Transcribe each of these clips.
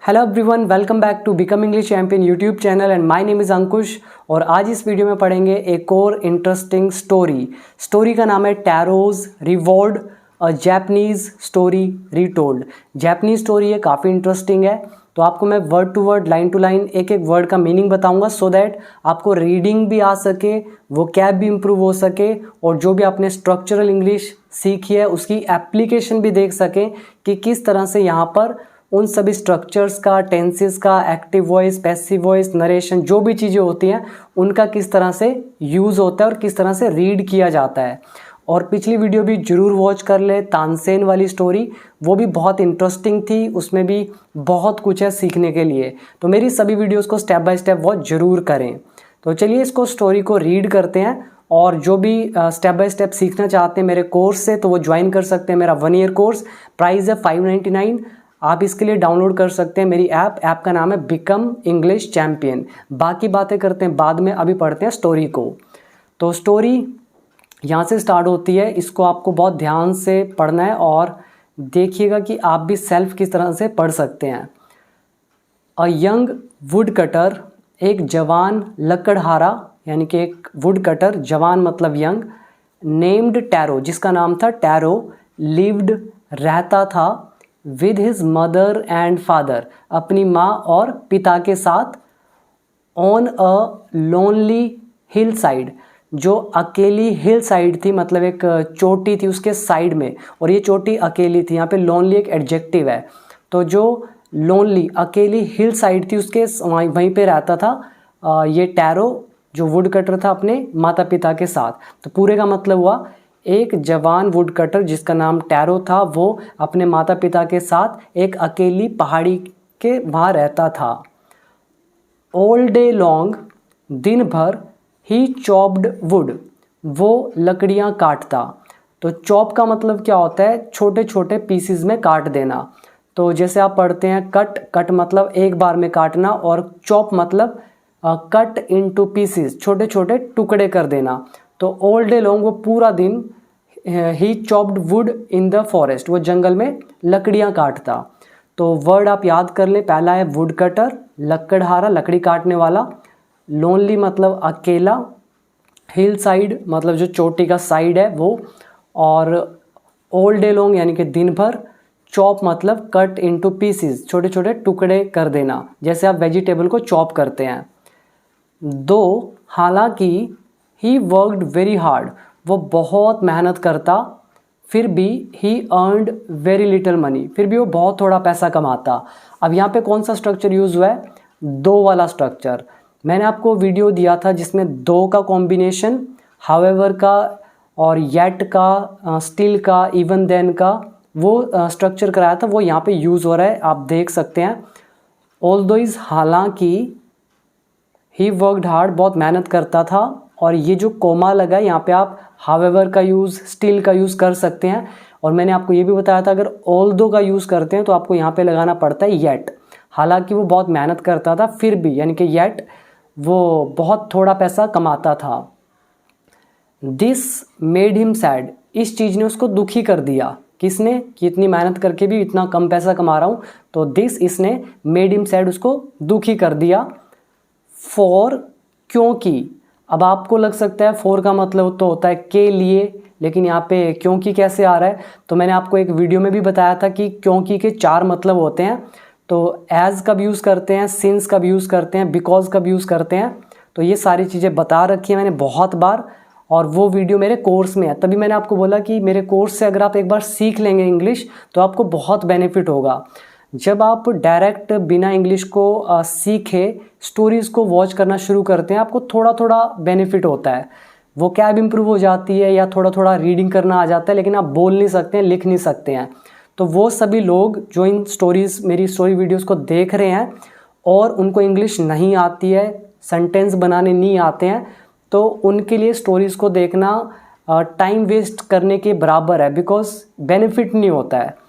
Hello everyone, welcome back to become English champion YouTube channel and my name is Ankush. और आज इस video में पढ़ेंगे एक और इंटरेस्टिंग स्टोरी का नाम है Taro's reward, a Japanese story retold. Japanese story है, काफ़ी इंटरेस्टिंग है। तो आपको मैं word to word, line to line एक एक वर्ड का मीनिंग बताऊंगा सो दैट आपको रीडिंग भी आ सके, वोकैब भी इम्प्रूव हो सके और जो भी आपने स्ट्रक्चरल इंग्लिश सीखी है उसकी एप्लीकेशन भी देख सकें कि किस तरह से यहाँ पर उन सभी स्ट्रक्चर्स का, टेंसेस का, active voice, passive voice, narration, जो भी चीज़ें होती हैं उनका किस तरह से यूज़ होता है और किस तरह से रीड किया जाता है। और पिछली वीडियो भी जरूर वॉच कर ले, तानसेन वाली स्टोरी, वो भी बहुत इंटरेस्टिंग थी, उसमें भी बहुत कुछ है सीखने के लिए। तो मेरी सभी वीडियोस को स्टेप बाय स्टेप वॉच जरूर करें। तो चलिए इसको स्टोरी को रीड करते हैं। और जो भी स्टेप बाय स्टेप सीखना चाहते हैं मेरे कोर्स से तो वो ज्वाइन कर सकते हैं। मेरा 1 ईयर कोर्स, प्राइस है 599। आप इसके लिए डाउनलोड कर सकते हैं मेरी ऐप का नाम है बिकम इंग्लिश चैंपियन। बाकी बातें करते हैं बाद में, अभी पढ़ते हैं स्टोरी को। तो स्टोरी यहाँ से स्टार्ट होती है, इसको आपको बहुत ध्यान से पढ़ना है और देखिएगा कि आप भी सेल्फ किस तरह से पढ़ सकते हैं। अ यंग वुड कटर, एक जवान लकड़हारा, यानी कि एक वुड कटर, जवान मतलब यंग, नेम्ड टैरो, जिसका नाम था टैरो, लिव्ड रहता था, with his mother and father, अपनी माँ और पिता के साथ, on a lonely hill side, जो अकेली हिल साइड थी, मतलब एक चोटी थी उसके साइड में, और ये चोटी अकेली थी। यहाँ पे लोनली एक एडजेक्टिव है। तो जो लोनली अकेली हिल साइड थी उसके वहीं पे रहता था ये टैरो जो वुड कटर था अपने माता पिता के साथ। तो पूरे का मतलब हुआ एक जवान वुड कटर जिसका नाम टैरो था, वो अपने माता पिता के साथ एक अकेली पहाड़ी के वहाँ रहता था। ऑल डे लॉन्ग, दिन भर, ही चॉप्ड वुड, वो लकड़ियाँ काटता। तो चॉप का मतलब क्या होता है? छोटे छोटे पीसीज में काट देना। तो जैसे आप पढ़ते हैं कट मतलब एक बार में काटना, और चॉप मतलब कट इनटू पीसीज, छोटे छोटे टुकड़े कर देना। तो ऑल डे लॉन्ग, वो पूरा दिन, he chopped wood in the forest, वो जंगल में लकड़ियाँ काटता। तो वर्ड आप याद कर ले, पहला है वुड कटर, लकड़हारा, लकड़ी काटने वाला, लोनली मतलब अकेला, हिल साइड मतलब जो चोटी का साइड है वो, और ऑल डे लॉन्ग यानी कि दिन भर, चॉप मतलब कट इनटू पीसेस, छोटे छोटे टुकड़े कर देना, जैसे आप वेजिटेबल को चॉप करते हैं। दो, हालांकि, ही वर्कड वेरी हार्ड, वो बहुत मेहनत करता, फिर भी he earned very little money, फिर भी वो बहुत थोड़ा पैसा कमाता। अब यहाँ पे कौन सा स्ट्रक्चर यूज़ हुआ है? दो वाला स्ट्रक्चर। मैंने आपको वीडियो दिया था जिसमें दो का कॉम्बिनेशन, हाउएवर का और येट का, स्टिल का, इवन देन का, वो स्ट्रक्चर कराया था, वो यहाँ पे यूज़ हो रहा है, आप देख सकते हैं। ऑल्दो इज, हालांकि, ही वर्कड हार्ड, बहुत मेहनत करता था, और ये जो कोमा लगा है यहाँ पे आप हाउएवर का यूज़, स्टिल का यूज़ कर सकते हैं। और मैंने आपको ये भी बताया था अगर ऑल्दो का यूज़ करते हैं तो आपको यहाँ पे लगाना पड़ता है येट। हालांकि वो बहुत मेहनत करता था, फिर भी, यानी कि येट, वो बहुत थोड़ा पैसा कमाता था। दिस मेड हिम सैड, इस चीज़ ने उसको दुखी कर दिया। किसने? कि इतनी मेहनत करके भी इतना कम पैसा कमा रहा हूँ। तो दिस, इसने, मेड हिम सैड, उसको दुखी कर दिया। फॉर, क्योंकि। अब आपको लग सकता है फॉर का मतलब तो होता है के लिए, लेकिन यहाँ पे क्योंकि कैसे आ रहा है? तो मैंने आपको एक वीडियो में भी बताया था कि क्योंकि के 4 मतलब होते हैं। तो एज कब यूज़ करते हैं, सिंस कब यूज़ करते हैं, बिकॉज कब यूज़ करते हैं। तो ये सारी चीज़ें बता रखी है मैंने बहुत बार, और वो वीडियो मेरे कोर्स में है। तभी मैंने आपको बोला कि मेरे कोर्स से अगर आप एक बार सीख लेंगे इंग्लिश तो आपको बहुत बेनिफिट होगा। जब आप डायरेक्ट बिना इंग्लिश को सीखे स्टोरीज़ को वॉच करना शुरू करते हैं, आपको थोड़ा थोड़ा बेनिफिट होता है, वो कैब इम्प्रूव हो जाती है, या थोड़ा थोड़ा रीडिंग करना आ जाता है, लेकिन आप बोल नहीं सकते हैं, लिख नहीं सकते हैं। तो वो सभी लोग जो इन स्टोरीज़, मेरी स्टोरी वीडियोज़ को देख रहे हैं और उनको इंग्लिश नहीं आती है, सेंटेंस बनाने नहीं आते हैं, तो उनके लिए स्टोरीज़ को देखना टाइम वेस्ट करने के बराबर है, बिकॉज बेनिफिट नहीं होता है।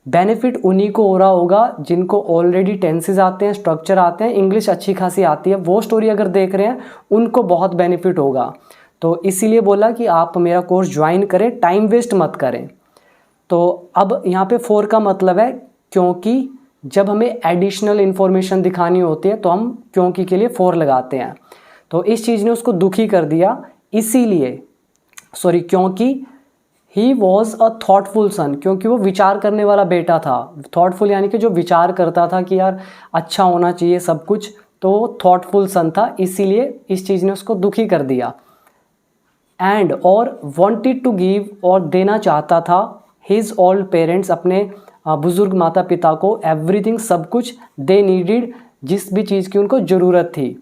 बेनिफिट उन्हीं को हो रहा होगा जिनको ऑलरेडी टेंसेस आते हैं, स्ट्रक्चर आते हैं, इंग्लिश अच्छी खासी आती है, वो स्टोरी अगर देख रहे हैं उनको बहुत बेनिफिट होगा। तो इसीलिए बोला कि आप मेरा कोर्स ज्वाइन करें, टाइम वेस्ट मत करें। तो अब यहाँ पे फॉर का मतलब है क्योंकि, जब हमें एडिशनल इन्फॉर्मेशन दिखानी होती है तो हम क्योंकि के लिए फॉर लगाते हैं। तो इस चीज़ ने उसको दुखी कर दिया, इसीलिए क्योंकि ही वॉज अ थॉटफुल सन, क्योंकि वो विचार करने वाला बेटा था। थॉटफुल यानी कि जो विचार करता था कि यार अच्छा होना चाहिए सब कुछ, तो थॉटफुल सन था, इसीलिए इस चीज़ ने उसको दुखी कर दिया। एंड और वॉन्टेड टू गिव, और देना चाहता था, हिज ओल्ड पेरेंट्स, अपने बुजुर्ग माता पिता को, एवरीथिंग, सब कुछ, दे नीडिड, जिस भी चीज़ की उनको ज़रूरत थी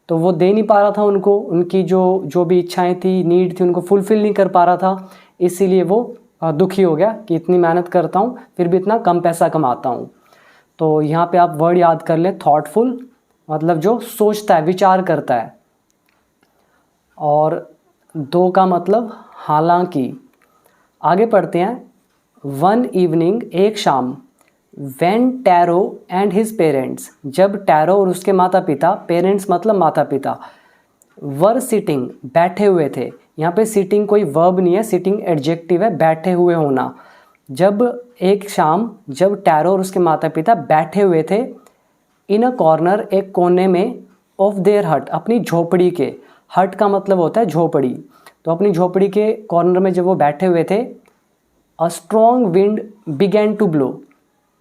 तो वो दे नहीं पा रहा था उनको, उनकी जो भी इच्छाएं थी, नीड थी, उनको फुलफ़िल नहीं कर पा रहा था, इसीलिए वो दुखी हो गया कि इतनी मेहनत करता हूँ फिर भी इतना कम पैसा कमाता हूँ। तो यहाँ पे आप वर्ड याद कर लें, थॉटफुल मतलब जो सोचता है, विचार करता है, और दो का मतलब हालांकि। आगे पढ़ते हैं। वन इवनिंग, एक शाम, when tarot and his parents, जब टैरो और उसके माता पिता, पेरेंट्स मतलब माता पिता, वर सिटिंग, बैठे हुए थे। यहाँ पे सिटिंग कोई वर्ब नहीं है, सिटिंग एडजेक्टिव है, बैठे हुए होना। जब एक शाम, जब टैरो और उसके माता पिता बैठे हुए थे, इन अ कॉर्नर, एक कोने में, ऑफ देयर हट, अपनी झोपड़ी के, हट का मतलब होता है झोपड़ी, तो अपनी झोपड़ी के कॉर्नर में जब वो बैठे हुए थे, a strong wind began to blow,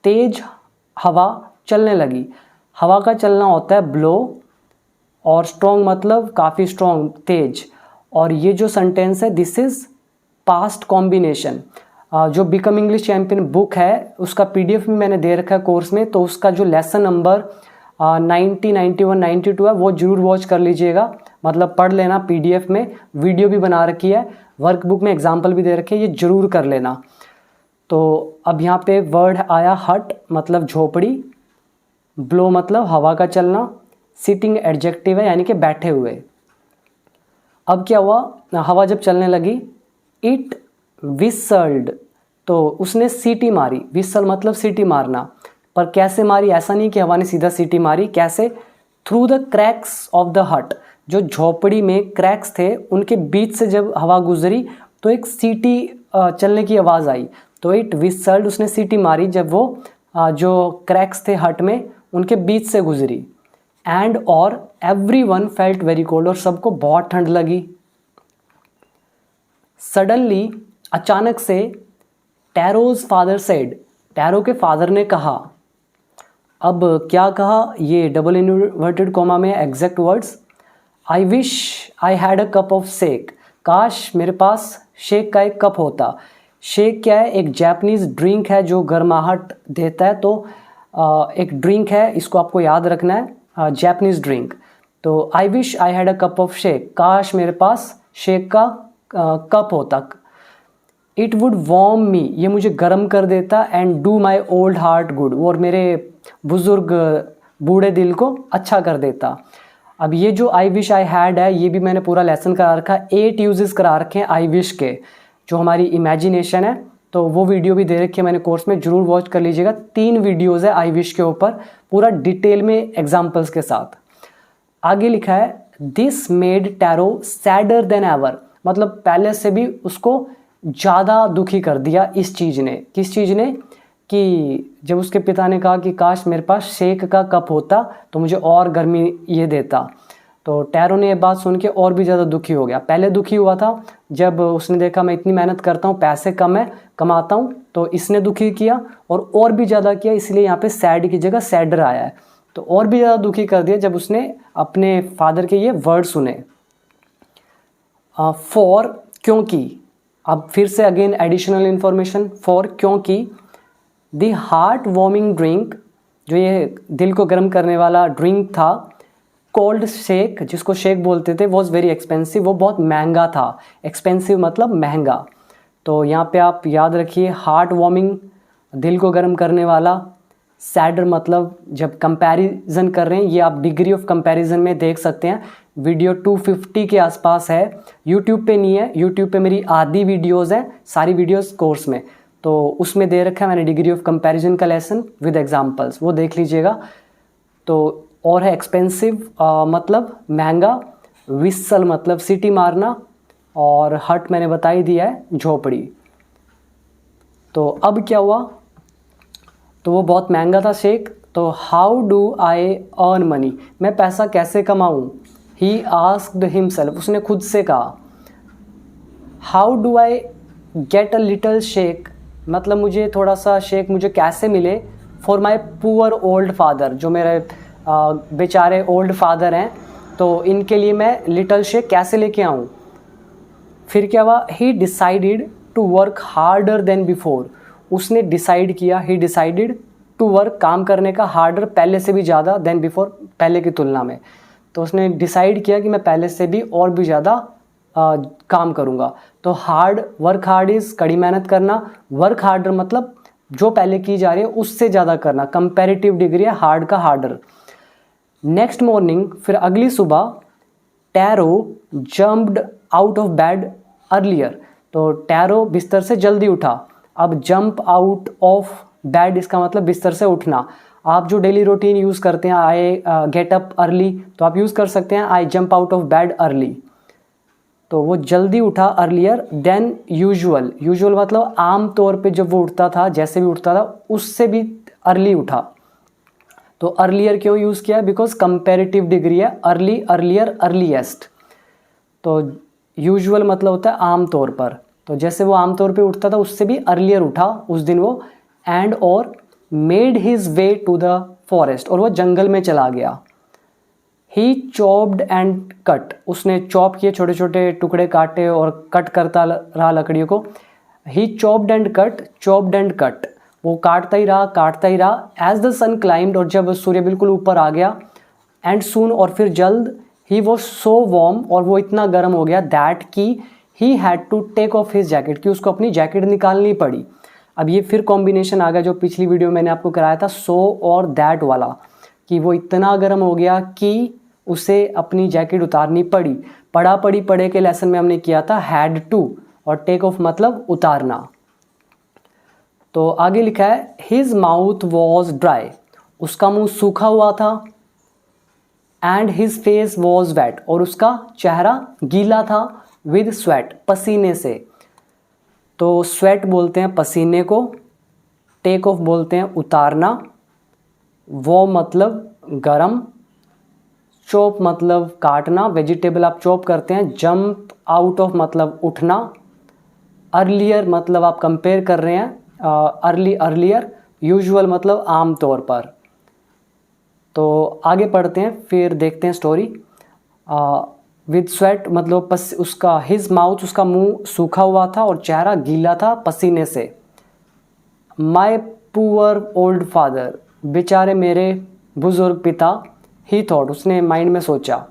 तेज हवा चलने लगी। हवा का चलना होता है ब्लो, और स्ट्रॉन्ग मतलब काफ़ी स्ट्रॉन्ग, तेज। और ये जो सेंटेंस है, दिस इज़ पास्ट कॉम्बिनेशन। जो बिकम इंग्लिश चैम्पियन बुक है उसका PDF भी मैंने दे रखा है कोर्स में, तो उसका जो लेसन नंबर 90, 91, 92 है वो जरूर वॉच कर लीजिएगा, मतलब पढ़ लेना। PDF में वीडियो भी बना रखी है, वर्कबुक में एग्जाम्पल भी दे रखे हैं, ये जरूर कर लेना। तो अब यहाँ पे वर्ड आया हट मतलब झोपड़ी, ब्लो मतलब हवा का चलना, सिटिंग एडजेक्टिव है यानी कि बैठे हुए। अब क्या हुआ, हवा जब चलने लगी, इट विसल्ड, तो उसने सीटी मारी। विसल मतलब सीटी मारना, पर कैसे मारी, ऐसा नहीं कि हवा ने सीधा सीटी मारी, कैसे, through the cracks of the हट, जो झोपड़ी में क्रैक्स थे उनके बीच से जब हवा गुजरी तो एक सीटी चलने की आवाज़ आई, तो इट विसल्ड, उसने सीटी मारी जब वो जो क्रैक्स थे हट में उनके बीच से गुजरी। एंड और एवरीवन फेल्ट वेरी कोल्ड, और सबको बहुत ठंड लगी। सडनली, अचानक से, टैरोज फादर सेड, टैरो के फादर ने कहा। अब क्या कहा, ये डबल इन्वर्टेड कॉमा में exact words, I wish I had a cup of shake, काश मेरे पास शेक का एक कप होता। शेक क्या है, एक जापानीज ड्रिंक है जो गर्माहट देता है, तो एक ड्रिंक है, इसको आपको याद रखना है, जापानीज ड्रिंक। तो I wish I had a cup of shake, काश मेरे पास शेक का कप होता। इट वुड वार्म मी, ये मुझे गर्म कर देता, and do my old heart good, और मेरे बुजुर्ग बूढ़े दिल को अच्छा कर देता। अब ये जो आई विश आई हैड है, ये भी मैंने पूरा लेसन करा रखा है, 8 यूजेस करा रखे हैं आई विश के, जो हमारी इमेजिनेशन है, तो वो वीडियो भी दे रखी है मैंने कोर्स में, जरूर वॉच कर लीजिएगा। 3 वीडियोज़ है आई विश के ऊपर, पूरा डिटेल में एग्जाम्पल्स के साथ। आगे लिखा है, this made tarot sadder then ever, मतलब पहले से भी उसको ज़्यादा दुखी कर दिया इस चीज़ ने। किस चीज़ ने, कि जब उसके पिता ने कहा कि काश मेरे पास शेक का कप होता तो मुझे और गर्मी ये देता, तो टैरो ने ये बात सुन के और भी ज़्यादा दुखी हो गया। पहले दुखी हुआ था जब उसने देखा मैं इतनी मेहनत करता हूँ, पैसे कम है कमाता हूँ, तो इसने दुखी किया, और भी ज़्यादा किया, इसलिए यहाँ पे सैड की जगह सैडर आया है, तो और भी ज़्यादा दुखी कर दिया जब उसने अपने फादर के ये वर्ड सुने। फॉर, क्योंकि, अब फिर से अगेन एडिशनल इन्फॉर्मेशन, फॉर क्योंकि, द हार्ट वार्मिंग ड्रिंक, जो ये दिल को गर्म करने वाला ड्रिंक था, कोल्ड शेक, जिसको शेक बोलते थे, वॉज वेरी एक्सपेंसिव, वो बहुत महंगा था। एक्सपेंसिव मतलब महंगा, तो यहाँ पे आप याद रखिए, हार्ट वार्मिंग दिल को गर्म करने वाला, सैडर मतलब जब कंपैरिजन कर रहे हैं, ये आप डिग्री ऑफ कंपैरिजन में देख सकते हैं, वीडियो 250 के आसपास है, यूट्यूब पे नहीं है, यूट्यूब पे मेरी आधी वीडियोस हैं, सारी वीडियोस कोर्स में, तो उसमें दे रखा है मैंने डिग्री ऑफ कंपैरिजन का लेसन विद एग्जांपल्स, वो देख लीजिएगा। तो और है एक्सपेंसिव मतलब महंगा, विसल मतलब सीटी मारना, और हट मैंने बता ही दिया है झोपड़ी। तो अब क्या हुआ, तो वो बहुत महंगा था शेक। तो how do I earn money, मैं पैसा कैसे कमाऊँ। ही आस्क्ड हिमसेल्फ, उसने खुद से कहा। How do I get a little shake, मतलब मुझे थोड़ा सा शेक मुझे कैसे मिले। For my poor old father, जो मेरे बेचारे ओल्ड फादर हैं, तो इनके लिए मैं लिटल शेक कैसे लेके आऊँ। फिर क्या हुआ, he decided to work harder than before, उसने डिसाइड किया, ही डिसाइडेड टू वर्क, काम करने का, हार्डर पहले से भी ज़्यादा, देन बिफोर पहले की तुलना में। तो उसने डिसाइड किया कि मैं पहले से भी और भी ज़्यादा काम करूँगा। तो हार्ड, वर्क हार्ड इज़ कड़ी मेहनत करना, वर्क हार्डर मतलब जो पहले की जा रही है उससे ज़्यादा करना, कंपैरेटिव डिग्री है हार्ड का हार्डर। नेक्स्ट मॉर्निंग, फिर अगली सुबह, tarot jumped out of bed earlier, तो टैरो बिस्तर से जल्दी उठा। अब जंप आउट ऑफ बेड इसका मतलब बिस्तर से उठना। आप जो डेली रूटीन यूज़ करते हैं, आई गेट अप अर्ली, तो आप यूज़ कर सकते हैं I jump out of bed early. तो वो जल्दी उठा अर्लियर देन यूजुअल, यूजुअल मतलब आम तौर पे जब वो उठता था, जैसे भी उठता था उससे भी अर्ली उठा। तो अर्लियर क्यों यूज़ किया, बिकॉज कंपैरेटिव डिग्री है, अर्ली, अर्लियर, अर्लीएस्ट। तो यूजुअल मतलब होता है आम तौर पर, तो जैसे वो आम तौर पे उठता था उससे भी अर्लियर उठा उस दिन वो। एंड और made his way to the forest, और वो जंगल में चला गया। ही चॉप्ड एंड कट, उसने चॉप किए, छोटे छोटे टुकड़े काटे और कट करता रहा लकड़ियों को। He chopped and cut, chopped and cut, वो काटता ही रहा, काटता ही रहा। एज द सन क्लाइम्ड, और जब सूर्य बिल्कुल ऊपर आ गया, एंड सून, और फिर जल्द, ही वॉज सो वार्म, और वो इतना गर्म हो गया, दैट कि he had to take off his jacket, कि उसको अपनी जैकेट निकालनी पड़ी। अब ये फिर कॉम्बिनेशन आ गया जो पिछली वीडियो मैंने आपको कराया था, सो और दैट वाला, कि वो इतना गर्म हो गया कि उसे अपनी जैकेट उतारनी पड़ी। पड़े के लेसन में हमने किया था हैड टू, और टेक ऑफ मतलब उतारना। तो आगे लिखा है हिज माउथ वॉज ड्राई, उसका मुंह सूखा हुआ था। And his face was wet, और उसका चेहरा गीला था। विद स्वेट, पसीने से। तो स्वेट बोलते हैं पसीने को, टेक ऑफ बोलते हैं उतारना, वो मतलब गरम, चॉप मतलब काटना, वेजिटेबल आप चॉप करते हैं, जंप आउट ऑफ मतलब उठना, अर्लियर मतलब आप कंपेयर कर रहे हैं, अर्ली, अर्लियर, यूजुअल मतलब आम तौर पर। तो आगे पढ़ते हैं, फिर देखते हैं स्टोरी। विद स्वेट मतलब उसका, हिज माउथ उसका मुंह सूखा हुआ था और चेहरा गीला था पसीने से। माई पुअर ओल्ड फादर, बेचारे मेरे बुजुर्ग पिता। ही थॉट, उसने माइंड में सोचा।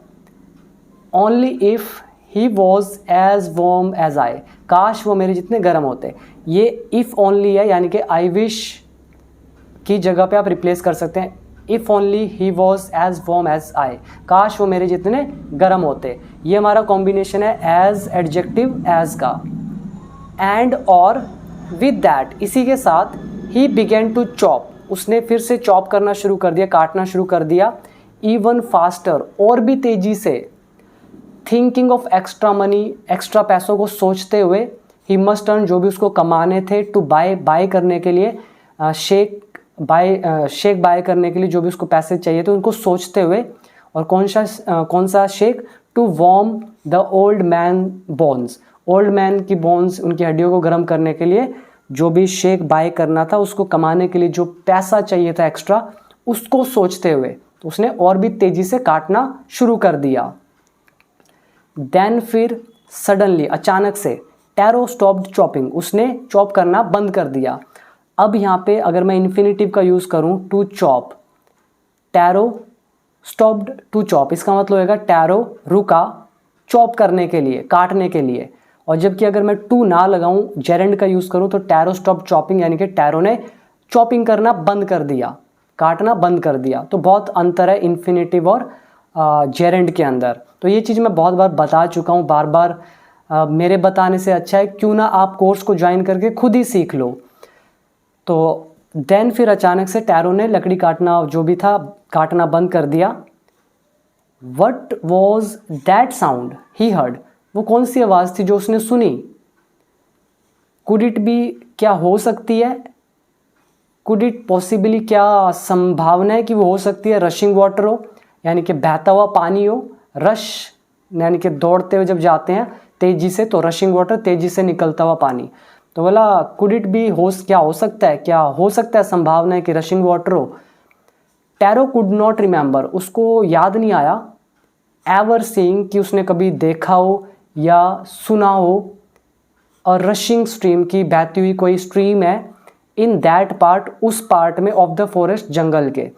Only if he was as warm as I, काश वो मेरे जितने गर्म होते। ये इफ़ ओनली है, यानी कि आई विश की जगह पे आप रिप्लेस कर सकते हैं, if only he was as warm as I, काश वो मेरे जितने गर्म होते। ये हमारा कॉम्बिनेशन है एज एडजेक्टिव एज का। एंड और विद दैट, इसी के साथ, ही बिगेन टू चॉप, उसने फिर से चॉप करना शुरू कर दिया, काटना शुरू कर दिया। इवन फास्टर, और भी तेजी से। Thinking of extra money, extra पैसों को सोचते हुए। ही मस्ट अर्न, जो भी उसको कमाने थे। टू बाय करने के लिए, शेक बाय करने के लिए जो भी उसको पैसे चाहिए थे उनको सोचते हुए। और कौन सा shake, to warm the old man bones, old man की बोन्स, उनकी हड्डियों को गर्म करने के लिए जो भी शेक बाय करना था, उसको कमाने के लिए जो पैसा चाहिए था एक्स्ट्रा, उसको सोचते हुए तो उसने और भी तेजी से काटना शुरू कर दिया। देन फिर सडनली, अचानक से, टैरो स्टॉप्ड चॉपिंग, उसने चॉप करना बंद कर दिया। अब यहाँ पे अगर मैं इन्फिनिटिव का यूज़ करूँ, to chop, Taro stopped to chop, इसका मतलब होगा टैरो रुका चॉप करने के लिए, काटने के लिए। और जबकि अगर मैं टू ना लगाऊं, जेरेंड का यूज़ करूं, तो टैरो स्टॉप चॉपिंग, यानी कि टैरो ने चॉपिंग करना बंद कर दिया, काटना बंद कर दिया। तो बहुत अंतर है इन्फिनिटिव और जेरेंड के अंदर। तो ये चीज़ मैं बहुत बार बता चुका हूँ, बार बार मेरे बताने से अच्छा है क्यों ना आप कोर्स को ज्वाइन करके खुद ही सीख लो। तो देन फिर अचानक से टैरो ने लकड़ी काटना जो भी था काटना बंद कर दिया। What was that sound he heard, वो कौन सी आवाज़ थी जो उसने सुनी। कुड इट बी, क्या हो सकती है, कुड इट पॉसिबली, क्या संभावना है कि वो हो सकती है रशिंग वाटर हो, यानी कि बहता हुआ पानी हो। रश यानी कि दौड़ते हुए जब जाते हैं तेजी से तो रशिंग वाटर, तेजी से निकलता हुआ पानी। तो बोला कुड इट बी, क्या हो सकता है, क्या हो सकता है संभावना है कि रशिंग वाटर हो। टैरो कुड नॉट रिमेंबर, उसको याद नहीं आया, एवर सीइंग कि उसने कभी देखा हो या सुना हो, और रशिंग स्ट्रीम की बहती हुई कोई स्ट्रीम है, इन दैट पार्ट, उस पार्ट में ऑफ द फॉरेस्ट, जंगल के।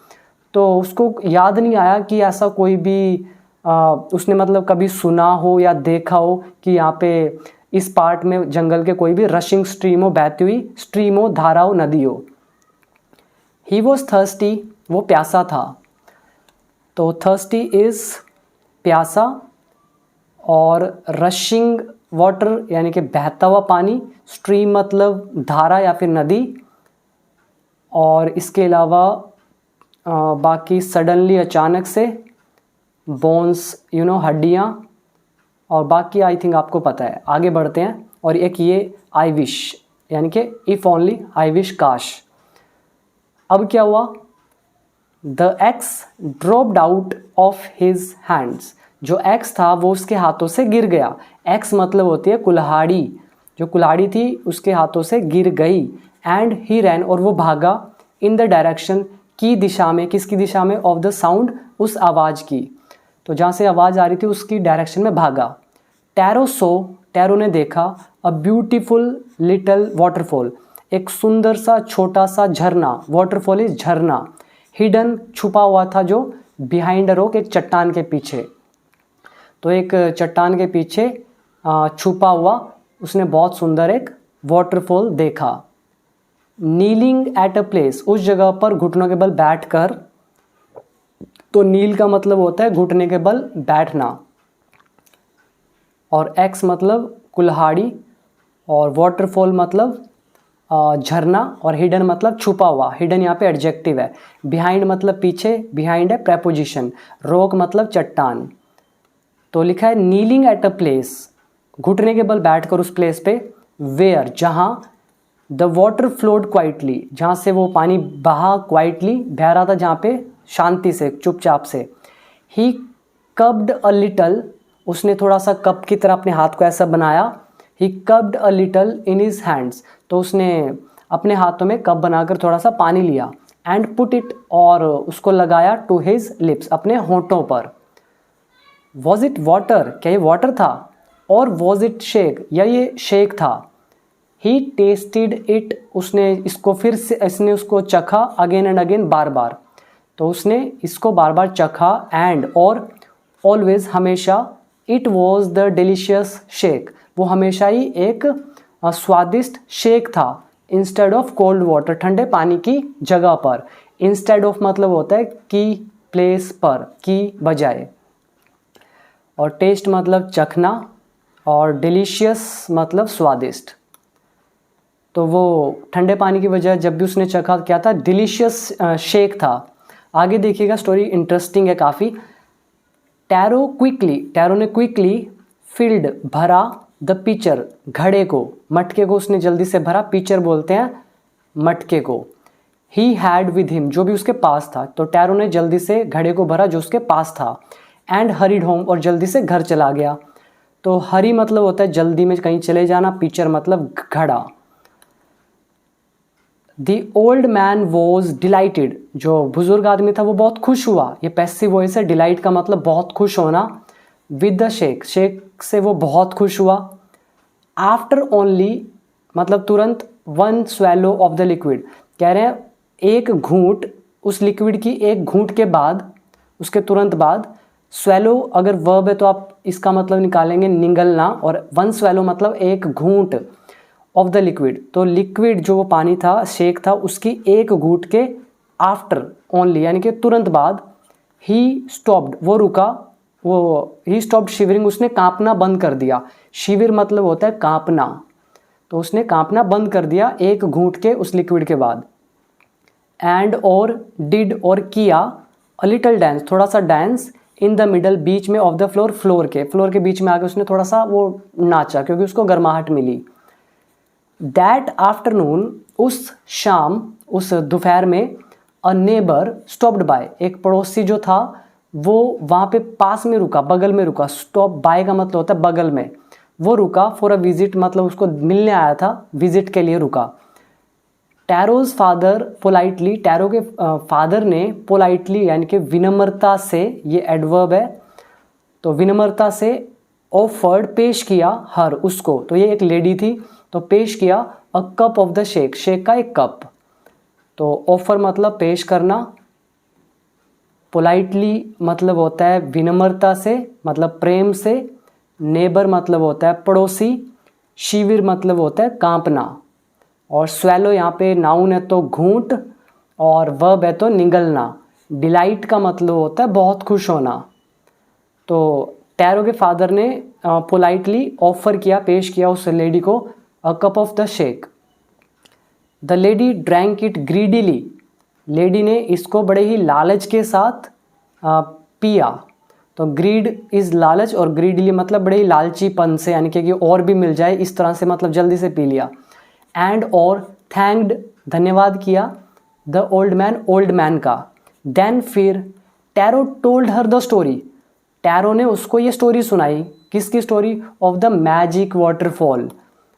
तो उसको याद नहीं आया कि ऐसा कोई भी उसने मतलब कभी सुना हो या देखा हो कि यहाँ पे इस पार्ट में जंगल के कोई भी रशिंग स्ट्रीम हो, बहती हुई स्ट्रीम हो, धारा हो, नदी हो। ही वॉज थर्स्टी, वो प्यासा था। तो थर्स्टी इज प्यासा, और रशिंग वाटर यानी कि बहता हुआ पानी, स्ट्रीम मतलब धारा या फिर नदी, और इसके अलावा बाकी सडनली, अचानक से, बोन्स हड्डियाँ, और बाकी आई थिंक आपको पता है। आगे बढ़ते हैं, और एक ये आई विश यानी कि इफ़ ओनली, आई विश, काश। अब क्या हुआ, the x dropped out of his hands, जो एक्स था वो उसके हाथों से गिर गया। एक्स मतलब होती है कुल्हाड़ी, जो कुल्हाड़ी थी उसके हाथों से गिर गई। एंड ही रैन, और वो भागा, इन द डायरेक्शन, की दिशा में, किसकी दिशा में, ऑफ द साउंड, उस आवाज़ की। तो जहाँ से आवाज़ आ रही थी उसकी डायरेक्शन में भागा। टैरो सो, टैरो ने देखा, अ ब्यूटीफुल लिटल वाटरफॉल, एक सुंदर सा छोटा सा झरना, वाटरफॉल इज झरना, हिडन, छुपा हुआ था, जो बिहाइंड अ रॉक, एक चट्टान के पीछे। तो एक चट्टान के पीछे छुपा हुआ उसने बहुत सुंदर एक वाटरफॉल देखा। नीलिंग एट अ प्लेस, उस जगह पर घुटनों के बल बैठकर। तो नील का मतलब होता है घुटने के बल बैठना, और एक्स मतलब कुल्हाड़ी, और वाटरफॉल मतलब झरना, और हिडन मतलब छुपा हुआ। हिडन यहाँ पे एडजेक्टिव है। बिहाइंड मतलब पीछे, बिहाइंड है प्रेपोजिशन। रॉक मतलब चट्टान। तो लिखा है नीलिंग एट अ प्लेस, घुटने के बल बैठकर उस प्लेस पे, वेयर, जहाँ, द वाटर फ्लोड क्वाइटली, जहाँ से वो पानी बहा, क्वाइटली, बह रहा था, जहाँ पे शांति से, चुपचाप से। ही कब्ड अ लिटल, उसने थोड़ा सा कप की तरह अपने हाथ को ऐसा बनाया। He cupped a little in his hands, तो उसने अपने हाथों में कप बनाकर थोड़ा सा पानी लिया। एंड पुट इट, और उसको लगाया, टू हिज लिप्स, अपने होंठों पर। वॉज इट वाटर, क्या ये वाटर था, और वॉज इट शेक, या ये शेक था। ही टेस्टेड इट, उसने इसको फिर से, इसने उसको चखा, अगेन एंड अगेन, बार बार। तो उसने इसको बार बार चखा। एंड, और, ऑलवेज, हमेशा, it was the delicious shake, वो हमेशा ही एक स्वादिष्ट शेक था। इंस्टेड ऑफ कोल्ड वाटर, ठंडे पानी की जगह पर। इंस्टेड ऑफ मतलब होता है की प्लेस पर, की बजाय, और टेस्ट मतलब चखना, और डिलीशियस मतलब स्वादिष्ट। तो वो ठंडे पानी की बजाय जब भी उसने चखा, क्या था, डिलीशियस शेक था। आगे देखिएगा, स्टोरी इंटरेस्टिंग है काफ़ी। टैरो ने क्विकली फिल्ड, भरा, द पिचर, घड़े को, मटके को उसने जल्दी से भरा। पिचर बोलते हैं मटके को। ही हैड विद हिम, जो भी उसके पास था। तो टैरो ने जल्दी से घड़े को भरा जो उसके पास था। एंड हरीड होम, और जल्दी से घर चला गया। तो हरी मतलब होता है जल्दी में कहीं चले जाना, पिचर मतलब घड़ा। The old man was dilated, जो बुजुर्ग आदमी था वो बहुत खुश हुआ। ये पैसिव वॉइस है, डिलाइट का मतलब बहुत खुश होना। विद द शेक, शेक से वो बहुत खुश हुआ। आफ्टर ओनली मतलब तुरंत, one swallow of the liquid, कह रहे हैं एक घूंट उस लिक्विड की, एक घूंट के बाद, उसके तुरंत बाद। स्वेलो अगर वर्ब है तो आप इसका मतलब निकालेंगे निगलना, और वन स्वेलो मतलब एक घूंट ऑफ द लिक्विड। तो लिक्विड जो वो पानी था, शेक था, उसकी एक घूंट के आफ्टर ओनली यानी कि तुरंत बाद। ही स्टॉप्ड, वो रुका, वो ही स्टॉप्ड शिवरिंग, उसने कांपना बंद कर दिया। शिविर मतलब होता है कांपना, तो उसने कांपना बंद कर दिया एक घूंट के उस लिक्विड के बाद। एंड, और, डिड, और किया, अ लिटल डांस, थोड़ा सा डांस, इन द मिडल, बीच में, ऑफ द फ्लोर, फ्लोर के बीच में आके उसने थोड़ा सा वो नाचा क्योंकि उसको गर्माहट मिली। दैट आफ्टरनून, उस शाम, उस दोपहर में, अ नेबर स्टॉप्ड बाय, एक पड़ोसी जो था वो वहाँ पे पास में रुका, बगल में रुका। स्टॉप बाय का मतलब होता है बगल में। वो रुका फॉर अ विजिट, मतलब उसको मिलने आया था, विजिट के लिए रुका। टैरोज फादर पोलाइटली, टैरो के फादर ने पोलाइटली यानी कि विनम्रता से, ये एडवर्ब है, तो विनम्रता से ऑफर्ड पेश किया, हर उसको, तो ये एक लेडी थी, तो पेश किया a cup of the shake, shake का एक कप। तो ऑफर मतलब पेश करना, पोलाइटली मतलब होता है विनम्रता से, मतलब प्रेम से, नेबर मतलब होता है पड़ोसी, शिविर मतलब होता है कांपना, और स्वेलो यहाँ पे नाउन है तो घूंट, और वर्ब है तो निगलना। डिलाइट का मतलब होता है बहुत खुश होना। तो टैरो के फादर ने पोलाइटली ऑफर किया, पेश किया उस लेडी को a cup of the shake. The lady drank it greedily, lady ने इसको बड़े ही लालच के साथ पिया। तो ग्रीड इज़ लालच, और ग्रीडली मतलब बड़े ही लालचीपन से, यानी कि और भी मिल जाए इस तरह से, मतलब जल्दी से पी लिया। एंड और थैंक्ड, धन्यवाद किया, the old man, old man का। देन फिर tarot told her the story, tarot ने उसको ये स्टोरी सुनाई। किसकी story? Of the magic waterfall.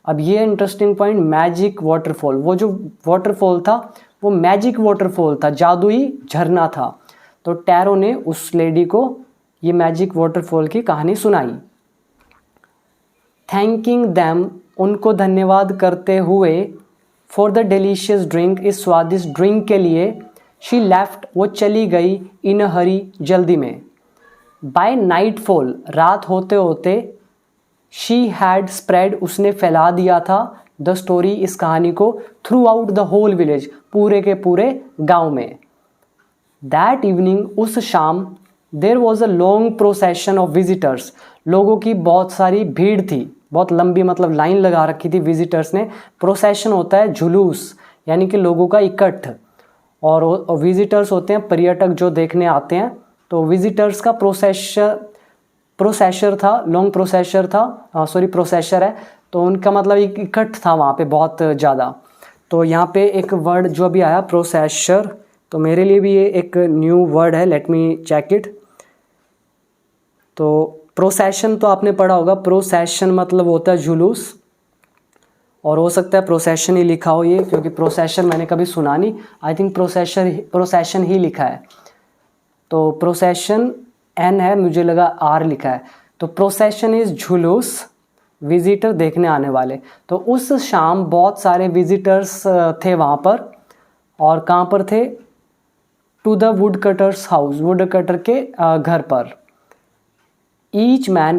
अब ये इंटरेस्टिंग पॉइंट, मैजिक वाटरफॉल, वो जो वाटरफॉल था वो मैजिक वाटरफॉल था, जादुई झरना था। तो टैरो ने उस लेडी को ये मैजिक वाटरफॉल की कहानी सुनाई। थैंकिंग दैम, उनको धन्यवाद करते हुए, फॉर द डिलीशियस ड्रिंक, इस स्वादिष्ट ड्रिंक के लिए, शी लेफ्ट, वो चली गई, इन अ हरी, जल्दी में। बाय नाइटफॉल, रात होते होते, शी हैड स्प्रेड, उसने फैला दिया था, द स्टोरी, इस कहानी को, throughout the whole village, पूरे के पूरे गांव में। दैट इवनिंग, उस शाम, there was a long procession of visitors, लोगों की बहुत सारी भीड़ थी, बहुत लंबी, मतलब लाइन लगा रखी थी विजिटर्स ने। प्रोसेशन होता है जुलूस, यानी कि लोगों का इकट्ठ, और विजिटर्स होते हैं पर्यटक जो देखने आते हैं। तो विजिटर्स का प्रोसेसर था, लॉन्ग प्रोसेसर था, सॉरी प्रोसेसर है, तो उनका मतलब एक इकट्ठ था वहाँ पे बहुत ज़्यादा। तो यहाँ पे एक वर्ड जो अभी आया प्रोसेसर, तो मेरे लिए भी ये एक न्यू वर्ड है, लेट मी चेक इट। तो प्रोसेशन तो आपने पढ़ा होगा, प्रोसेशन मतलब होता है जुलूस, और हो सकता है प्रोसेशन ही लिखा हो ये, क्योंकि प्रोसेशन मैंने कभी सुना नहीं, आई थिंक प्रोसेशन ही लिखा है। तो प्रोसेशन एन है, मुझे लगा आर लिखा है। तो प्रोसेशन इज जुलूस, विजिटर देखने आने वाले। तो उस शाम बहुत सारे विजिटर्स थे वहाँ पर, और कहाँ पर थे? To the woodcutter's house, woodcutter के घर पर। ईच मैन,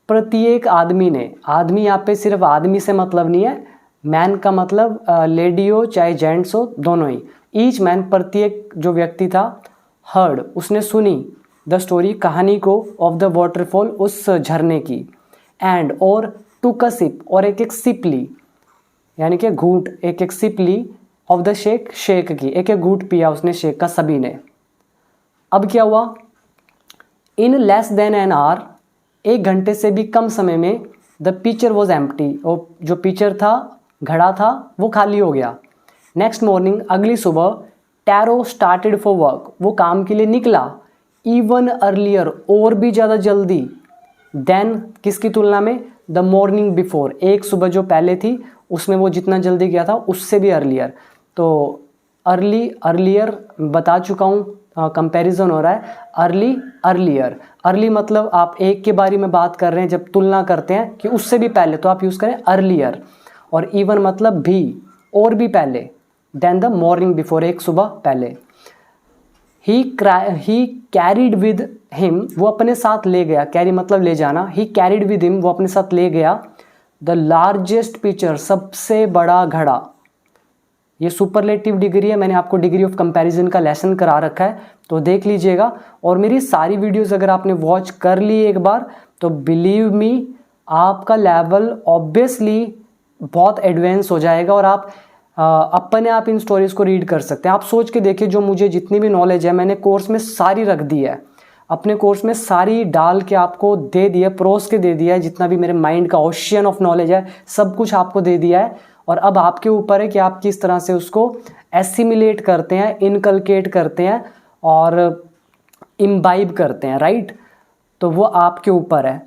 प्रत्येक आदमी ने, आदमी यहाँ पे सिर्फ आदमी से मतलब नहीं है, मैन का मतलब लेडी हो चाहे जेंट्स हो, दोनों ही। ईच मैन, प्रत्येक जो व्यक्ति था, हर्ड, उसने सुनी, द स्टोरी, कहानी को, ऑफ द वाटरफॉल, उस झरने की। एंड और, टुक अ सिप, और एक एक सिप ली, यानी कि घूंट, एक एक सिप ली, ऑफ द शेक, शेक की, एक एक घूंट पिया उसने शेक का, सभी ने। अब क्या हुआ? In less than an hour, एक घंटे से भी कम समय में, द पिचर वॉज एम्प्टी, और जो पिचर था, घड़ा था, वो खाली हो गया। नेक्स्ट मॉर्निंग, अगली सुबह, टैरो स्टार्टेड फॉर वर्क, वो काम के लिए निकला, इवन अर्लियर, और भी ज़्यादा जल्दी, देन, किसकी तुलना में? द मॉर्निंग बिफोर, एक सुबह जो पहले थी उसमें वो जितना जल्दी गया था उससे भी अर्लियर। तो अर्ली, अर्लियर बता चुका हूँ, कंपैरिजन हो रहा है, अर्ली, अर्लियर। अर्ली मतलब आप एक के बारे में बात कर रहे हैं, जब तुलना करते हैं कि उससे भी पहले, तो आप यूज़ करें अर्लियर। और इवन मतलब भी, और भी पहले, देन द मॉर्निंग बिफोर, एक सुबह पहले। ही कैरिड विद हिम, वो अपने साथ ले गया, कैरी मतलब ले जाना, ही कैरिड विद हिम, वो अपने साथ ले गया, द लार्जेस्ट पिचर, सबसे बड़ा घड़ा। ये सुपरलेटिव डिग्री है, मैंने आपको डिग्री ऑफ कंपैरिजन का लेसन करा रखा है, तो देख लीजिएगा। और मेरी सारी वीडियोस अगर आपने वॉच कर ली एक बार, तो बिलीव मी, आपका लेवल ऑब्वियसली बहुत एडवांस हो जाएगा, और आप अपने आप इन स्टोरीज को रीड कर सकते हैं। आप सोच के देखिए, जो मुझे जितनी भी नॉलेज है मैंने कोर्स में सारी रख दी है, अपने कोर्स में सारी डाल के आपको दे दिया, परोस के दे दिया है, जितना भी मेरे माइंड का ओशियन ऑफ नॉलेज है सब कुछ आपको दे दिया है। और अब आपके ऊपर है कि आप किस तरह से उसको एसिमिलेट करते हैं, इनकलकेट करते हैं और इम्बाइब करते हैं, राइट। तो वो आपके ऊपर है।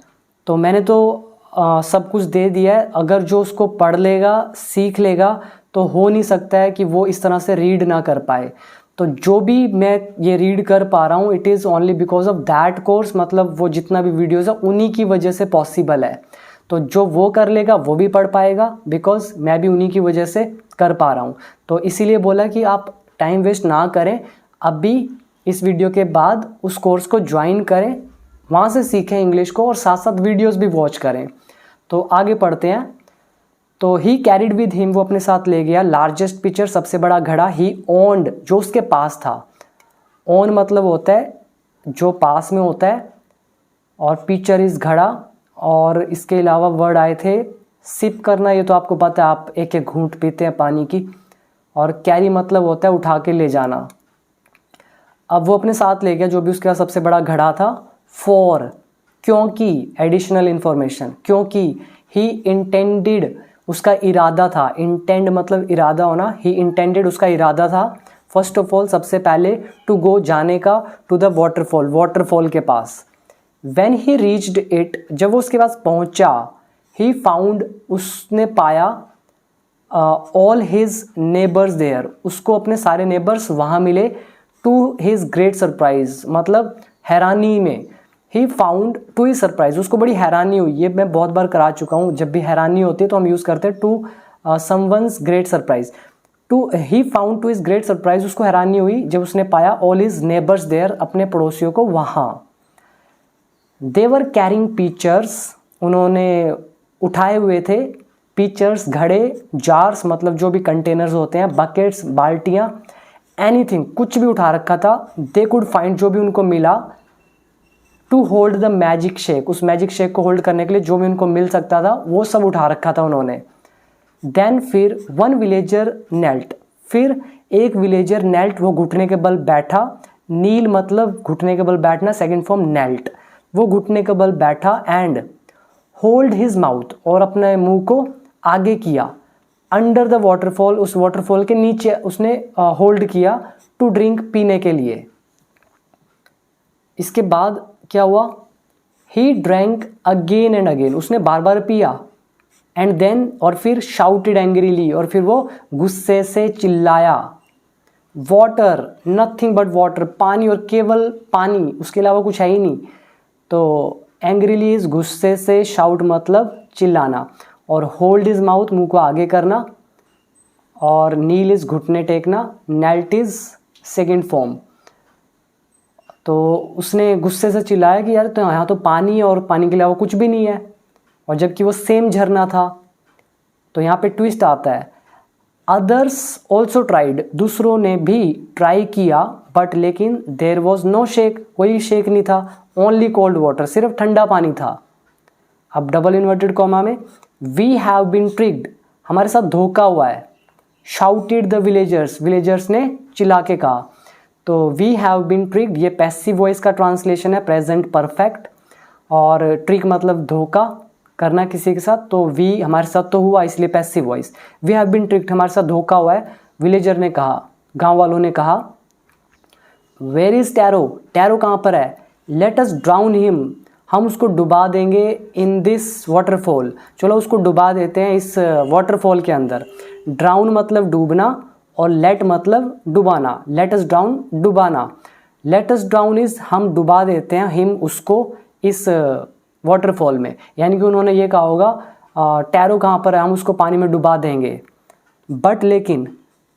तो मैंने तो सब कुछ दे दिया है। अगर जो उसको पढ़ लेगा, सीख लेगा, तो हो नहीं सकता है कि वो इस तरह से रीड ना कर पाए। तो जो भी मैं ये रीड कर पा रहा हूँ, it is only because of that course, मतलब वो जितना भी वीडियोज़ है उन्हीं की वजह से पॉसिबल है। तो जो वो कर लेगा वो भी पढ़ पाएगा, बिकॉज मैं भी उन्हीं की वजह से कर पा रहा हूँ। तो इसीलिए बोला कि आप टाइम वेस्ट ना करें, अभी इस वीडियो के बाद उस कोर्स को ज्वाइन करें, वहाँ से सीखें इंग्लिश को और साथ साथ वीडियोज़ भी वॉच करें। तो आगे पढ़ते हैं। तो ही कैरिड विद हिम, वो अपने साथ ले गया, लार्जेस्ट पिक्चर, सबसे बड़ा घड़ा, ही ओन्ड, जो उसके पास था। ओन मतलब होता है जो पास में होता है, और पिक्चर इज घड़ा, और इसके अलावा वर्ड आए थे सिप करना, ये तो आपको पता है, आप एक एक घूंट पीते हैं पानी की, और कैरी मतलब होता है उठा के ले जाना। अब वो अपने साथ ले गया जो भी उसके पास सबसे बड़ा घड़ा था, फॉर, क्योंकि, एडिशनल इंफॉर्मेशन, क्योंकि, ही इंटेंडेड, उसका इरादा था, इंटेंड मतलब इरादा होना, ही इंटेंडेड उसका इरादा था, फर्स्ट ऑफ ऑल सबसे पहले, टू गो जाने का, टू द वाटरफॉल, वाटरफॉल के पास। व्हेन ही रीच्ड इट, जब वो उसके पास पहुंचा, ही फाउंड, उसने पाया, ऑल हिज नेबर्स देयर, उसको अपने सारे नेबर्स वहाँ मिले, टू हिज ग्रेट सरप्राइज, मतलब हैरानी में, he found, to his surprise, उसको बड़ी हैरानी हुई। ये मैं बहुत बार करा चुका हूँ, जब भी हैरानी होती है तो हम यूज़ करते हैं to someone's great surprise. To he found, to his great surprise, उसको हैरानी हुई जब उसने पाया, ऑल हिज नेबर्स देयर, अपने पड़ोसियों को वहाँ। दे वर कैरिंग पिक्चर्स, उन्होंने उठाए हुए थे, पिक्चर्स घड़े, जार्स मतलब जो भी कंटेनर्स होते हैं, बकेट्स बाल्टियाँ, एनीथिंग कुछ भी उठा रखा था। दे कुड फाइंड, जो भी उनको मिला, to hold the magic shake, उस मैजिक शेक को होल्ड करने के लिए जो भी उनको मिल सकता था वो सब उठा रखा था उन्होंने। देन फिर वन विलेजर नेल्ट, फिर एक विलेजर नेल्ट, वो घुटने के बल बैठा, नील मतलब घुटने के बल बैठना, सेकंड फॉर्म नेल्ट, वो घुटने के बल बैठा, एंड होल्ड हिज माउथ, और अपने मुंह को आगे किया, अंडर द वाटरफॉल, उस वाटरफॉल के नीचे उसने होल्ड किया, टू ड्रिंक, पीने के लिए। इसके बाद क्या हुआ, he drank again and again, उसने बार बार पिया, एंड देन, और फिर शाउटेड एंग्रीली, और फिर वो गुस्से से चिल्लाया, वाटर, नथिंग बट वाटर, पानी और केवल पानी, उसके अलावा कुछ है ही नहीं। तो एंग्रीली इज गुस्से से, शाउट मतलब चिल्लाना, और होल्ड इज माउथ मुंह को आगे करना, और नील इज घुटने टेकना, नेल्ट इज सेकेंड फॉर्म। तो उसने गुस्से से चिल्लाया कि यार तो यहाँ तो पानी और पानी के अलावा कुछ भी नहीं है, और जबकि वो सेम झरना था। तो यहाँ पे ट्विस्ट आता है, अदर्स ऑल्सो ट्राइड, दूसरों ने भी ट्राई किया, बट लेकिन देर वॉज नो शेक, कोई शेक नहीं था, ओनली कोल्ड वाटर, सिर्फ ठंडा पानी था। अब डबल इन्वर्टेड कॉमा में, वी हैव बीन ट्रिक्ड, हमारे साथ धोखा हुआ है, शाउटेड द विलेजर्स, विलेजर्स ने चिल्ला के कहा। तो वी हैव बीन ट्रिक्ड, ये पैसिव वॉइस का ट्रांसलेशन है, प्रेजेंट परफेक्ट, और ट्रिक मतलब धोखा करना किसी के साथ, तो वी हमारे साथ तो हुआ इसलिए passive voice, we have been tricked, हमारे साथ धोखा हुआ है। विलेजर ने कहा, गांव वालों ने कहा, वेयर इज टैरो, टैरो कहाँ पर है, लेट अस ड्राउन हिम, हम उसको डुबा देंगे, इन दिस वाटरफॉल, चलो उसको डुबा देते हैं इस वाटरफॉल के अंदर। ड्राउन मतलब डूबना, और लेट मतलब डुबाना, लेट अस ड्राउन डुबाना, लेट अस ड्राउन इज हम डुबा देते हैं, हिम उसको, इस वाटरफॉल में, यानी कि उन्होंने ये कहा होगा टैरो कहाँ पर है, हम उसको पानी में डुबा देंगे। बट लेकिन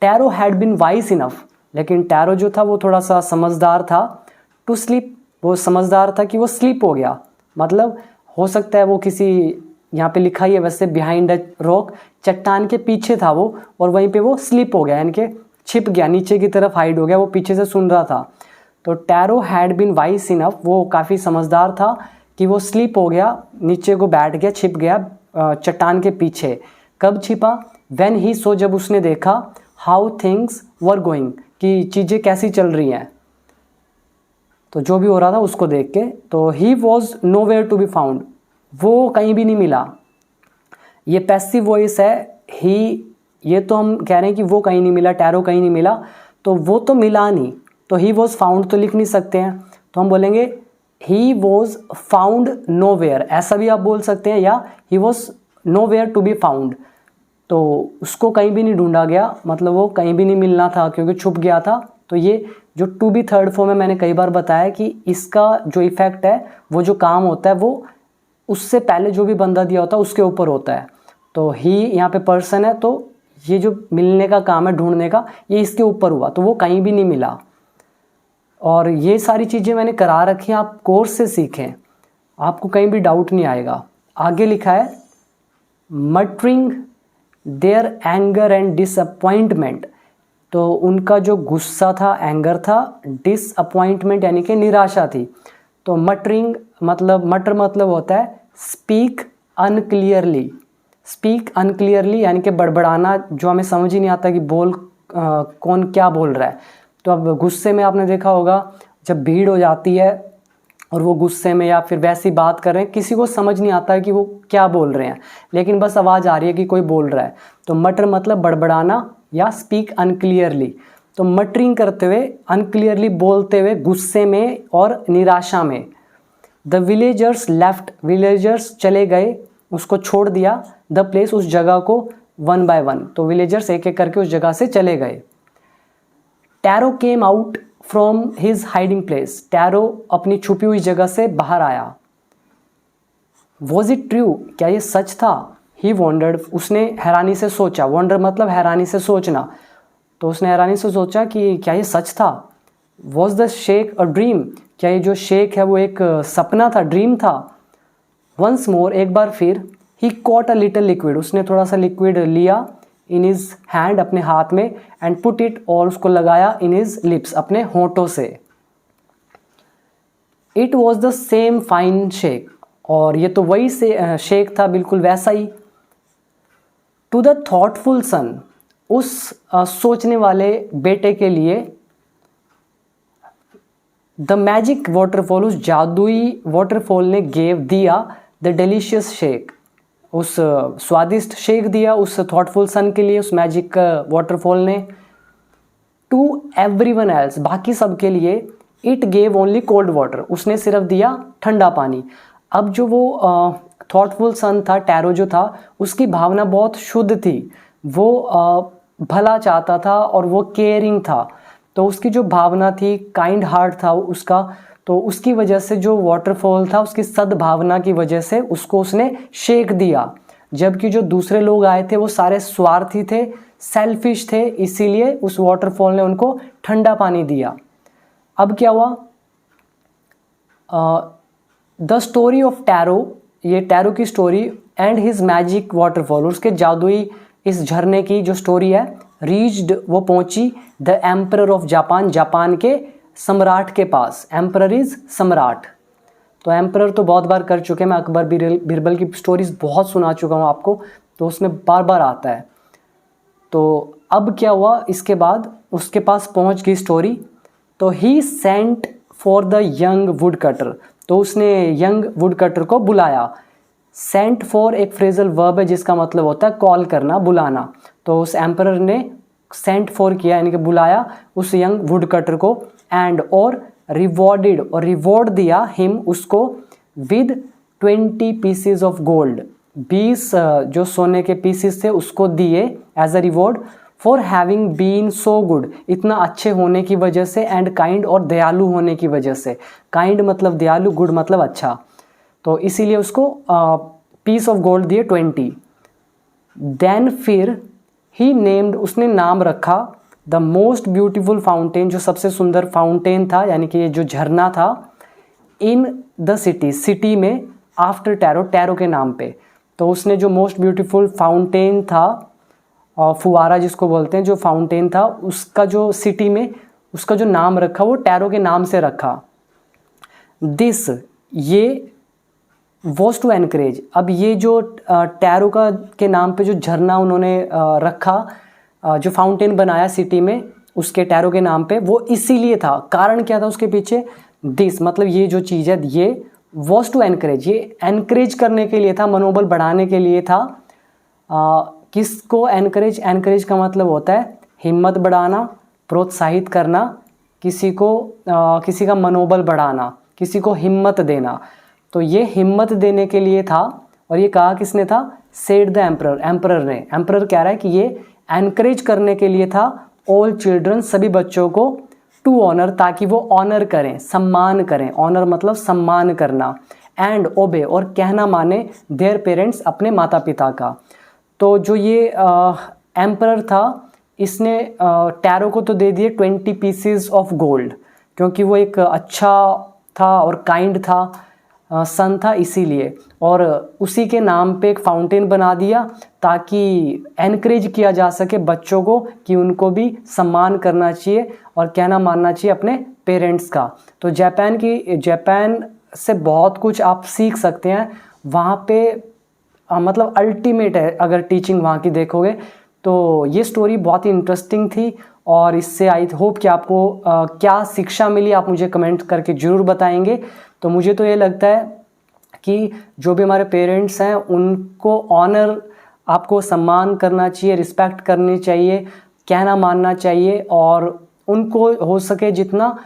tarot had been vice enough, लेकिन टैरो जो था वो थोड़ा सा समझदार था, टू स्लीप, वो समझदार था कि वो स्लीप हो गया, मतलब हो सकता है वो किसी, यहाँ पे लिखा ही है वैसे, बिहाइंड अ रॉक, चट्टान के पीछे था वो, और वहीं पे वो स्लीप हो गया, यानी कि छिप गया, नीचे की तरफ हाइड हो गया, वो पीछे से सुन रहा था। तो tarot had been vice enough, वो काफ़ी समझदार था कि वो स्लीप हो गया, नीचे को बैठ गया, छिप गया चट्टान के पीछे। कब छिपा, व्हेन ही सो, जब उसने देखा, हाउ थिंग्स वर गोइंग, कि चीज़ें कैसी चल रही हैं, तो जो भी हो रहा था उसको देख के। तो he was nowhere to be found, वो कहीं भी नहीं मिला। ये पैसिव वॉइस है, ही ये तो हम कह रहे हैं कि वो कहीं नहीं मिला, टैरो कहीं नहीं मिला, तो वो तो मिला नहीं, तो ही वॉज फाउंड तो लिख नहीं सकते हैं, तो हम बोलेंगे ही वॉज फाउंड नोवेयर, ऐसा भी आप बोल सकते हैं, या he was nowhere to be found, तो उसको कहीं भी नहीं ढूंढा गया, मतलब वो कहीं भी नहीं मिलना था क्योंकि छुप गया था। तो ये जो टू बी थर्ड फॉर्म है, मैंने कई बार बताया कि इसका जो इफेक्ट है, वो जो काम होता है वो उससे पहले जो भी बंदा दिया होता है उसके ऊपर होता है। तो ही यहाँ पे पर्सन है, तो ये जो मिलने का काम है, ढूंढने का, ये इसके ऊपर हुआ, तो वो कहीं भी नहीं मिला। और ये सारी चीज़ें मैंने करा रखी हैं, आप कोर्स से सीखें, आपको कहीं भी डाउट नहीं आएगा। आगे लिखा है muttering their anger and disappointment, तो उनका जो गुस्सा था, एंगर था, डिसअपॉइंटमेंट यानी कि निराशा थी। तो मटरिंग मतलब, मटर मतलब होता है स्पीक अनक्लियरली, स्पीक अनक्लियरली यानी कि बड़बड़ाना, जो हमें समझ ही नहीं आता कि कौन क्या बोल रहा है। तो अब गुस्से में आपने देखा होगा, जब भीड़ हो जाती है और वो गुस्से में या फिर वैसी बात कर रहे हैं, किसी को समझ नहीं आता है कि वो क्या बोल रहे हैं, लेकिन बस आवाज़ आ रही है कि कोई बोल रहा है। तो मटर मतलब बड़बड़ाना या स्पीक अनक्लियरली। तो मटरिंग करते हुए, अनक्लियरली बोलते हुए, गुस्से में और निराशा में। द विलेजर्स लेफ्ट, विलेजर्स चले गए, उसको छोड़ दिया, द प्लेस उस जगह को, वन बाय वन, तो विलेजर्स एक एक करके उस जगह से चले गए। Tarot came out from his hiding place, tarot अपनी छुपी हुई जगह से बाहर आया। वॉज इट ट्रू, क्या ये सच था? ही वॉन्डर्ड, उसने हैरानी से सोचा, वॉन्डर मतलब हैरानी से सोचना, तो उसने हैरानी से सोचा कि क्या ये सच था। Was the shake a dream, क्या ये जो शेक है वो एक सपना था, ड्रीम था। वंस मोर, एक बार फिर, ही कॉट अ लिटिल लिक्विड, उसने थोड़ा सा लिक्विड लिया, इन हिज हैंड, अपने हाथ में, एंड पुट इट, और उसको लगाया, इन हिज लिप्स, अपने होंठों से। It was the same fine shake, और ये तो वही से शेक था, बिल्कुल वैसा ही। टू द थॉटफुल सन, उस सोचने वाले बेटे के लिए, द मैजिक वाटरफॉल, उस जादुई वाटरफॉल ने गेव दिया, द डिलीशियस शेक, उस स्वादिष्ट शेक दिया उस थॉटफुल सन के लिए, उस मैजिक वाटरफॉल ने। टू एवरीवन एल्स, बाकी सब के लिए, it gave only cold water, उसने सिर्फ दिया ठंडा पानी। अब जो वो थॉटफुल सन था, टैरो जो था, उसकी भावना बहुत शुद्ध थी, वो भला चाहता था और वो केयरिंग था, तो उसकी जो भावना थी, काइंड हार्ट था उसका, तो उसकी वजह से जो वाटरफॉल था, उसकी सद्भावना की वजह से उसको उसने शेक दिया। जबकि जो दूसरे लोग आए थे वो सारे स्वार्थी थे, सेल्फिश थे, इसीलिए उस वाटरफॉल ने उनको ठंडा पानी दिया। अब क्या हुआ, द स्टोरी ऑफ टैरो, ये टैरो की story, and his magic waterfall, उसके जादुई इस झरने की जो स्टोरी है, रीच्ड, वो पहुंची, the emperor of Japan, Japan के सम्राट के पास। एम्परर इज सम्राट, तो एम्परर तो बहुत बार कर चुके हैं, मैं अकबर बीरबल की स्टोरीज बहुत सुना चुका हूँ आपको, तो उसमें बार बार आता है। तो अब क्या हुआ, इसके बाद उसके पास पहुंच गई स्टोरी, तो he sent for the young woodcutter, तो उसने यंग वुड कटर को बुलाया। सेंट फॉर एक फ्रेजल वर्ब है जिसका मतलब होता है कॉल करना, बुलाना, तो उस एम्परर ने सेंट फॉर किया यानी कि बुलाया उस यंग वुड कटर को, एंड और रिवॉर्डेड, और रिवॉर्ड दिया हिम, उसको, विद 20 पीसेज ऑफ गोल्ड, 20 जो सोने के पीसेस थे उसको दिए as a reward, for having been so good, इतना अच्छे होने की वजह से, एंड काइंड, और दयालु होने की वजह से। काइंड मतलब दयालु, गुड मतलब अच्छा, तो इसीलिए उसको पीस ऑफ गोल्ड दिए 20। देन फिर ही नेम्ड, उसने नाम रखा, द मोस्ट ब्यूटीफुल फाउंटेन, जो सबसे सुंदर फाउंटेन था, यानी कि ये जो झरना था, इन द सिटी, सिटी में, आफ्टर टैरो, टैरो के नाम पे। तो उसने जो मोस्ट ब्यूटीफुल फाउंटेन था, फुवारा जिसको बोलते हैं, जो फाउंटेन था, उसका जो सिटी में उसका जो नाम रखा वो टैरो के नाम से रखा। दिस, ये, वॉज टू एनकरेज, अब ये जो टैरो का के नाम पे जो झरना उन्होंने रखा, जो फाउंटेन बनाया सिटी में उसके टैरो के नाम पे, वो इसीलिए था, कारण क्या था उसके पीछे, दिस मतलब ये जो चीज़ है, ये वॉज टू एनकरेज, ये एनकरेज करने के लिए था, मनोबल बढ़ाने के लिए था, किसको एनकरेज, एनकरेज का मतलब होता है हिम्मत बढ़ाना, प्रोत्साहित करना, किसी का मनोबल बढ़ाना, किसी को हिम्मत देना। तो ये हिम्मत देने के लिए था और ये कहा किसने था? सेड द एम्परर, एम्परर ने। एम्परर कह रहा है कि ये एनकरेज करने के लिए था ऑल चिल्ड्रन, सभी बच्चों को, टू ऑनर, ताकि वो ऑनर करें, सम्मान करें। ऑनर मतलब सम्मान करना। एंड ओबे, और कहना माने देयर पेरेंट्स, अपने माता पिता का। तो जो ये एम्परर था इसने टैरो को तो दे दिए 20 पीसेस ऑफ गोल्ड, क्योंकि वो एक अच्छा था और काइंड था, सन था इसीलिए। और उसी के नाम पे एक फाउंटेन बना दिया ताकि एनकरेज किया जा सके बच्चों को कि उनको भी सम्मान करना चाहिए और कहना मानना चाहिए अपने पेरेंट्स का। तो जापान से बहुत कुछ आप सीख सकते हैं। वहाँ पे मतलब अल्टीमेट है अगर टीचिंग वहाँ की देखोगे। तो ये स्टोरी बहुत ही इंटरेस्टिंग थी और इससे आई होप कि आपको क्या शिक्षा मिली, आप मुझे कमेंट करके ज़रूर बताएंगे। तो मुझे तो ये लगता है कि जो भी हमारे पेरेंट्स हैं उनको ऑनर, आपको सम्मान करना चाहिए, रिस्पेक्ट करनी चाहिए, कहना मानना चाहिए और उनको हो सके जितना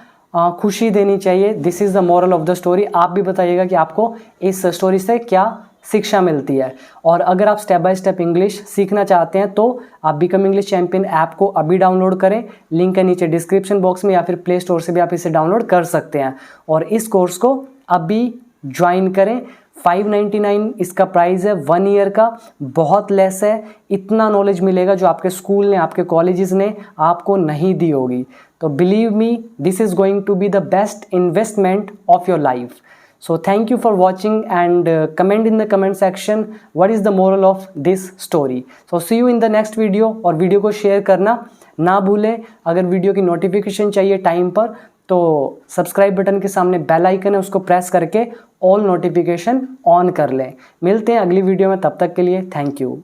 खुशी देनी चाहिए। This is the moral of the story. आप भी बताइएगा कि आपको इस स्टोरी से क्या शिक्षा मिलती है। और अगर आप स्टेप बाय स्टेप इंग्लिश सीखना चाहते हैं तो आप बिकम इंग्लिश चैंपियन ऐप को अभी डाउनलोड करें। लिंक है नीचे डिस्क्रिप्शन बॉक्स में या फिर प्ले स्टोर से भी आप इसे डाउनलोड कर सकते हैं और इस कोर्स को अभी ज्वाइन करें। 599 इसका प्राइस है, 1 ईयर का, बहुत लेस है। इतना नॉलेज मिलेगा जो आपके स्कूल ने, आपके कॉलेजेस ने आपको नहीं दी होगी। तो believe me, this is going to be the best investment of your life. So thank you for watching and comment in the comment section what is the moral of this story. So see you in the next video और video को share करना ना भूलें। अगर video की notification चाहिए time पर तो सब्सक्राइब बटन के सामने बेल आइकन है, उसको प्रेस करके ऑल नोटिफिकेशन ऑन कर लें। मिलते हैं अगली वीडियो में, तब तक के लिए थैंक यू।